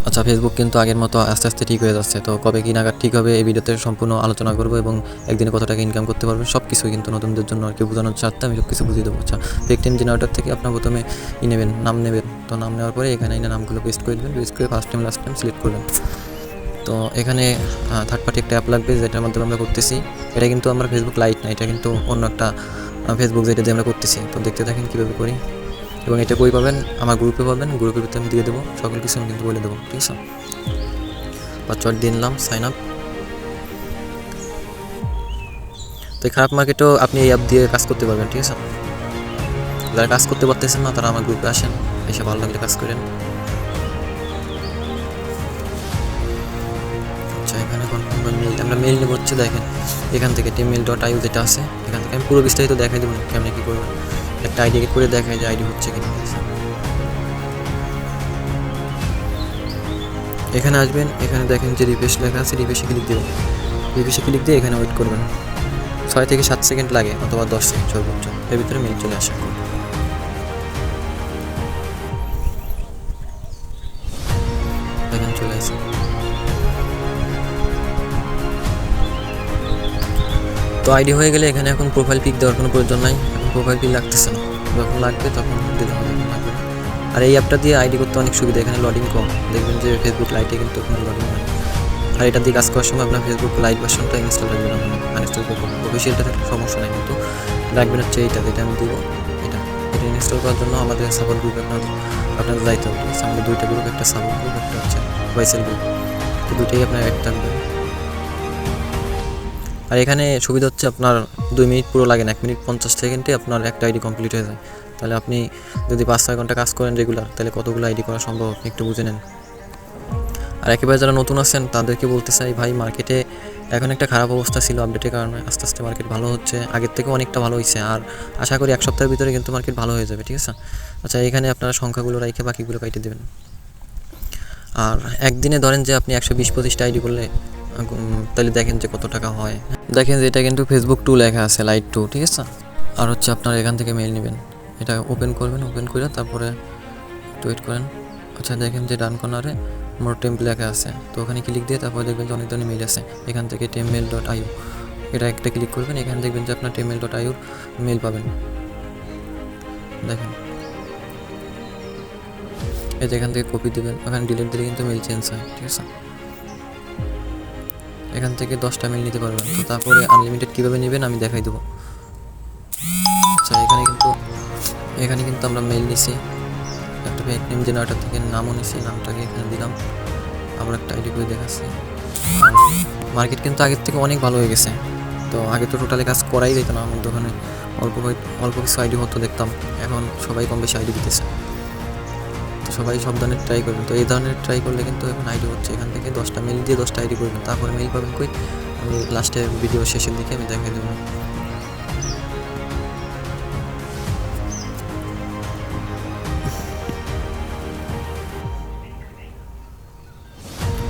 আচ্ছা, ফেসবুক কিন্তু আগের মতো আস্তে আস্তে ঠিক হয়ে যাচ্ছে। তো কবে কি নাগাদ ঠিক হবে এই ভিডিওতে সম্পূর্ণ আলোচনা করবো এবং একদিনে কত টাকা ইনকাম করতে পারবেন সব কিছুই কিন্তু নতুনদের জন্য আর কি বোঝানোর স্বার্থে আমি সব কিছু বুঝিয়ে দেবো। আচ্ছা, ভিকটিম জেনারেটর থেকে আপনার প্রথমে নেবেন, নাম নেবেন। তো নাম নেওয়ার পরে এখানে নামগুলো পেস্ট করে দেবেন, পেস্ট করে first time last time select করবেন। তো এখানে থার্ড পার্টি একটা অ্যাপ লাগবে যেটার মাধ্যমে আমরা করতেছি। এটা কিন্তু আমরা ফেসবুক লাইট না, এটা কিন্তু অন্য একটা ফেসবুক যেটা দিয়ে আমরা করতেছি। তো দেখতে থাকেন কীভাবে করি এবং এটা কই পাবেন, আমার গ্রুপে পাবেন, গ্রুপের ভিতরে আমি দিয়ে দেবো, সকল কিছু আমি কিন্তু বলে দেবো, ঠিক আছে। পাসওয়ার্ড দিয়ে নিলাম, সাইন আপ। তো এই খারাপ মার্কেটেও আপনি এই অ্যাপ দিয়ে কাজ করতে পারবেন, ঠিক আছে। যারা কাজ করতে পারতেছেন না তারা আমার গ্রুপে আসেন, এসে ভালো লাগলে কাজ করেন। আচ্ছা, এখানে আমরা মেইল নেবো হচ্ছে, দেখেন এখান থেকে tmail.iu যেটা আছে এখান থেকে আমি পুরো বিস্তারিত দেখাই দেবো কেমনি কী করবেন। একটা আইডি করে দেখাই যে আইডি হচ্ছে কিনা। এখানে আসবেন, এখানে দেখেন যে রিফ্রেশ লেখা আছে, রিফ্রেশে ক্লিক দেবেন। রিফ্রেশে ক্লিক দিয়ে এখানে ওয়েট করবেন, 6 থেকে 7 সেকেন্ড লাগে অথবা 10 সেকেন্ড সর্বোচ্চ, এর ভিতরে মেল চলে আসে। দেখেন চলে আসে। তো আইডি হয়ে গেলে এখানে এখন প্রোফাইল পিক দেওয়ার কোনো প্রয়োজন নাই, এখন প্রোফাইল পিক লাগতেছে না, যখন লাগবে তখন দিতে হবে, লাগবে। আর এই অ্যাপটা দিয়ে আইডি করতে অনেক সুবিধা, এখানে লডিং কম, দেখবেন যে ফেসবুক লাইটে কিন্তু কোনো লডিং হয়। আর এটা দিয়ে কাজ করার সময় আপনার ফেসবুক লাইট ভার্সনটা ইনস্টল রাখবে না, আনইনস্টল করবো। অফিসিয়ালটা থাকলে সমস্যা নেই, কিন্তু রাখবেন হচ্ছে এইটা যেটা আমি দিব। এটা ইনস্টল করার জন্য আমাদের সাপোর্ট গ্রুপ আপনাদের যাইতে হবে, ঠিক আছে। আমাদের 2টা গ্রুপ, একটা সাপোর্ট গ্রুপ, একটা হচ্ছে ভাইসেল গ্রুপ, তো দুটোই আপনার অ্যাড থাকবে। আর এখানে সুবিধা হচ্ছে আপনার 2 মিনিট পুরো লাগে না, 1 মিনিট 50 সেকেন্ডে আপনার একটা আইডি কমপ্লিট হয়ে যায়। তাহলে আপনি যদি 5-6 ঘন্টা কাজ করেন রেগুলার, তাহলে কতগুলো আইডি করা সম্ভব আপনি একটু বুঝে নেন। আর একেবারে যারা নতুন আছেন তাদেরকে বলতে চাই, ভাই মার্কেটে এখন একটা খারাপ অবস্থা ছিল আপডেটের কারণে, আস্তে আস্তে মার্কেট ভালো হচ্ছে, আগের থেকে অনেকটা ভালো হয়েছে। আর আশা করি 1 সপ্তাহের ভিতরে কিন্তু মার্কেট ভালো হয়ে যাবে, ঠিক আছে। আচ্ছা, এখানে আপনারা সংখ্যাগুলো রেখে বাকিগুলো কাটিয়ে দেবেন। আর একদিনে ধরেন যে আপনি 120-25টা আইডি করলে তাহলে দেখেন যে কত টাকা হয়। দেখেন যে এটা কিন্তু ফেসবুক 2 লেখা আছে, লাইট 2, ঠিক আছে। আর হচ্ছে আপনারা এখান থেকে মেইল নেবেন, এটা ওপেন করবেন, ওপেন করে তারপরে ওয়েট করেন। আচ্ছা, দেখেন যে ডান কর্নারে মোর টেম্প লেখা আছে, তো ওখানে ক্লিক দিয়ে তারপরে দেখবেন যে অনেক ধরনের মেইল আছে। এখান থেকে tmail.iu এটা একটা ক্লিক করবেন, এখানে দেখবেন যে আপনার tmail.iu মেইল পাবেন। দেখেন এই যে এখান থেকে কপি দেবেন, ওখানে ডিলিট দিলে কিন্তু মেইল চেঞ্জ হয়, ঠিক আছে। এখান থেকে 10টা মেইল নিতে পারবেন। তো তারপরে আনলিমিটেড কীভাবে নেবেন আমি দেখাই দেবো। আচ্ছা, এখানে কিন্তু আমরা মেইল নিছি, একটা ভিকটিম জেনারেটর থেকে নামও নিছি, নামটাকে এখানে দিলাম, আমরা একটা আইডি করে দেখাচ্ছি। মার্কেট কিন্তু আগের থেকে অনেক ভালো হয়ে গেছে। তো আগে তো টোটালি কাজ করাই যেত না, আমাদের ওখানে অল্প কিছু আইডি হতো দেখতাম, এখন সবাই কম বেশি আইডি দিতেছে। তো সবাই সব ধরনের ট্রাই করবেন, তো এই ধরনের ট্রাই করলে কিন্তু এখন আইডি হচ্ছে। এখান থেকে 10টা মেইল দিয়ে 10টা আইডি করবেন, তারপরে মেইল পাবেন কই আমি লাস্টে ভিডিও শেষের দিকে আমি দেখাই দেবো।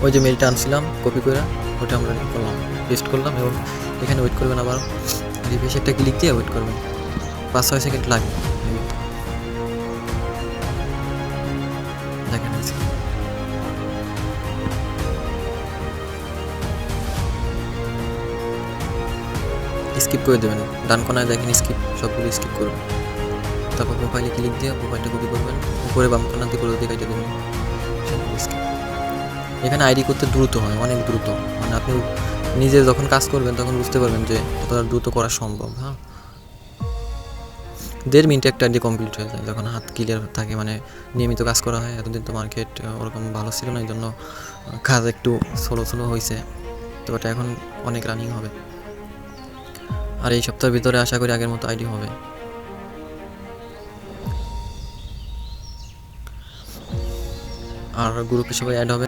ওই যে মেইলটা আনছিলাম কপি করে, ওটা আমরা করলাম, পেস্ট করলাম এবং এখানে ওয়েট করবেন, আবার রিফ্রেশ একটা ক্লিক দিয়ে ওয়েট করবেন, 5-6 সেকেন্ড লাগে। দেখেন স্কিপ করে দেবেন, ডান কোনায় দেখেন স্কিপ, সবগুলো স্কিপ করবেন। তারপর প্রোফাইলে ক্লিক দিয়ে প্রোফাইলটা কপি করবেন, উপরে বাম কোনা দিয়ে করে দিয়ে কেটে দেবেন, সবগুলো স্কিপ। এখানে আইডি করতে দ্রুত হয়, অনেক দ্রুত, মানে আপনি নিজে যখন কাজ করবেন তখন বুঝতে পারবেন যে কতটা দ্রুত করা সম্ভব। হ্যাঁ, 1.5 মিনিটে একটা আইডি কমপ্লিট হয়ে যায় যখন হাত ক্লিয়ার থাকে, মানে নিয়মিত কাজ করা হয়। এতদিন তো মার্কেট ওরকম ভালো ছিল না, এই জন্য কাজ একটু স্লো হয়েছে, তো এটা এখন অনেক রানিং হবে। আর এই সপ্তাহের ভিতরে আশা করি আগের মতো আইডি হবে। আর গ্রুপে সবাই অ্যাড হবে।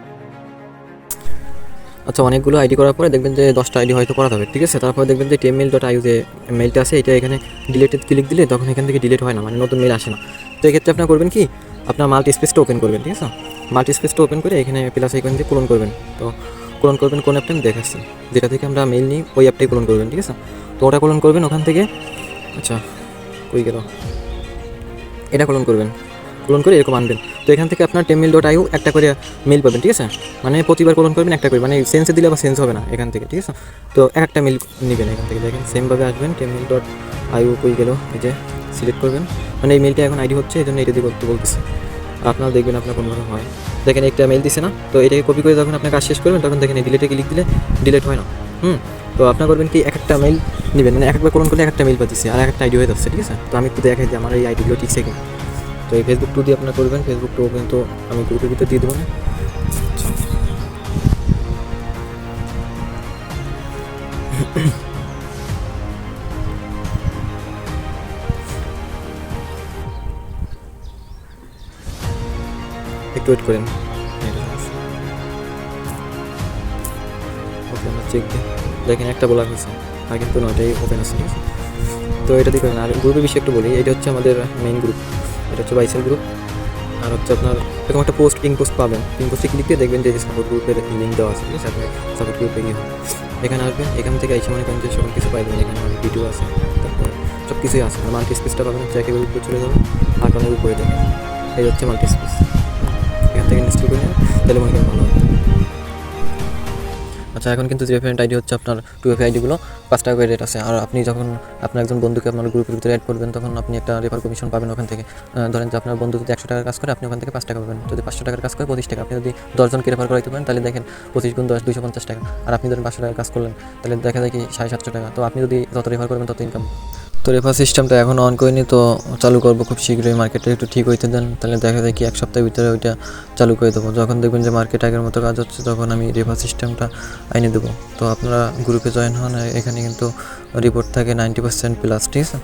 আচ্ছা, অনেকগুলো আইডি করার পরে দেখবেন যে 10টা আইডি হয়তো করা যাবে, ঠিক আছে। তারপরে দেখবেন যে tmail.iu যে মেইলটা আছে এটা এখানে ডিলিটেড ক্লিক দিলে তখন এখান থেকে ডিলিট হয় না, মানে নতুন মেইল আসে না। তো এক্ষেত্রে আপনার করবেন কি, আপনার মাল্টি স্পেসটা ওপেন করবেন, ঠিক আছে। মাল্টি স্পেসটা ওপেন করে এখানে প্লাস আইকন দিয়ে ক্লোন করবেন। তো ক্লোন করবেন কোন অ্যাপটা আমি দেখাচ্ছি, যেটা থেকে আমরা মেইল নিই ওই অ্যাপটাই ক্লোন করবেন, ঠিক আছে। তো ওটা ক্লোন করবেন ওখান থেকে। আচ্ছা, কই গেল, এটা ক্লোন করবেন। ক্লোন করে এরকম আনবেন। তো এখান থেকে আপনার টেমমেল.io একটা করে মেল পাবেন, ঠিক আছে? মানে প্রতিবার ক্লোন করবেন একটা করে, মানে সেন্সে দিলে আবার সেন্স হবে না এখান থেকে, ঠিক আছে? তো একটা মেল নেবেন এখান থেকে, দেখেন সেমভাবে আসবেন টেমমেল.io কই গেল, এই যে সিলেক্ট করবেন। মানে এই মেলটা এখন আইডি হচ্ছে, এই জন্য এটা দিয়ে করতে বলতেছে। আপনারা দেখবেন আপনার কোনোভাবে হয়। দেখেন একটা মেল দিছে না, তো এটাকে কপি করে যখন আপনার কাজ শেষ করবেন তখন দেখেন এই ডিলেটে ক্লিক দিলে ডিলেট হয় না। তো আপনার করবেন কি, একটা মেল নেবেন, মানে একবার ক্লোন করলে একটা মেল পাচ্ছি আর একটা আইডি হয়ে যাচ্ছে, ঠিক আছে? তো আমি একটু দেখাই যে আমার এই আইডিগুলো ঠিক সেকেন্ড। তো এই ফেসবুক টু দিয়ে আপনার করবেন, ফেসবুক টু কিন্তু আমি গ্রুপের ভিতরে দিয়ে দেবো না। একটু ওয়েট করেন, ওকে আমরা চেক দিই। দেখেন একটা বলা হয়েছে আর কিন্তু নয়টাই ওপেন আছে, ঠিক আছে? তো এটা দিয়ে করেন। আর গ্রুপের বিষয়ে একটু বলি, এটা হচ্ছে আমাদের মেইন গ্রুপ, এটা হচ্ছে বাইসেল গ্রুপ। আর হচ্ছে আপনার এরকম একটা পিং পোস্ট পাবেন, পিং পোস্টে ক্লিক দিয়ে দেখবেন যে সাপোর্ট গ্রুপের লিঙ্ক দেওয়া আছে, ঠিক আছে? আপনি সাপোর্ট গ্রুপে গিয়ে এখানে আসবেন, এখান থেকে এসে মনে করেন যে সকল কিছু পাইবেন। এখানে ভিডিও আছে, তারপর সব কিছুই আছে। মাল্টি স্পেসটা পাবেন হচ্ছে একেবারে উপরে চলে যাবেন, আইকনের উপরে দেখেন এই হচ্ছে মাল্টি স্পেস। এখান থেকে ইনস্টল করে নেন, তাহলে মনে করেন ভালো হবে। আচ্ছা, এখন কিন্তু জিএফএন আইডি হচ্ছে আপনার 2FA আইডিগুলো 5 টাকা করে রেট আছে। আর আপনি যখন আপনার একজন বন্ধুকে আপনার গ্রুপের ভিতরে অ্যাড করবেন তখন আপনি একটা রেফার কমিশন পাবেন ওখান থেকে। ধরেন যে আপনার বন্ধু যদি 100 টাকার কাজ করে আপনি ওখান থেকে 5 টাকা পাবেন, যদি 500 টাকার কাজ করে 25 টাকা। আপনি যদি 10 জনকে রেফার করাইতে পারেন তাহলে দেখেন 25 গুণ 10 250 টাকা। আর আপনি ধরেন 500 টাকার কাজ করলেন তাহলে দেখা যায় কি 750 টাকা। তো আপনি যদি যত রেফার করবেন তত ইনকাম। তো রেফার সিস্টেমটা এখনও অন করিনি, তো চালু করবো খুব শীঘ্রই। মার্কেটটা একটু ঠিক হইতে দেন, তাহলে দেখা যায় কি 1 সপ্তাহের ভিতরে ওইটা চালু করে দেবো। যখন দেখবেন যে মার্কেট আগের মতো কাজ হচ্ছে তখন আমি রেফার সিস্টেমটা আইনে দেবো। তো আপনারা গ্রুপে জয়েন হন, এখানে কিন্তু রিপোর্ট থাকে 90% প্লাস, ঠিক আছে?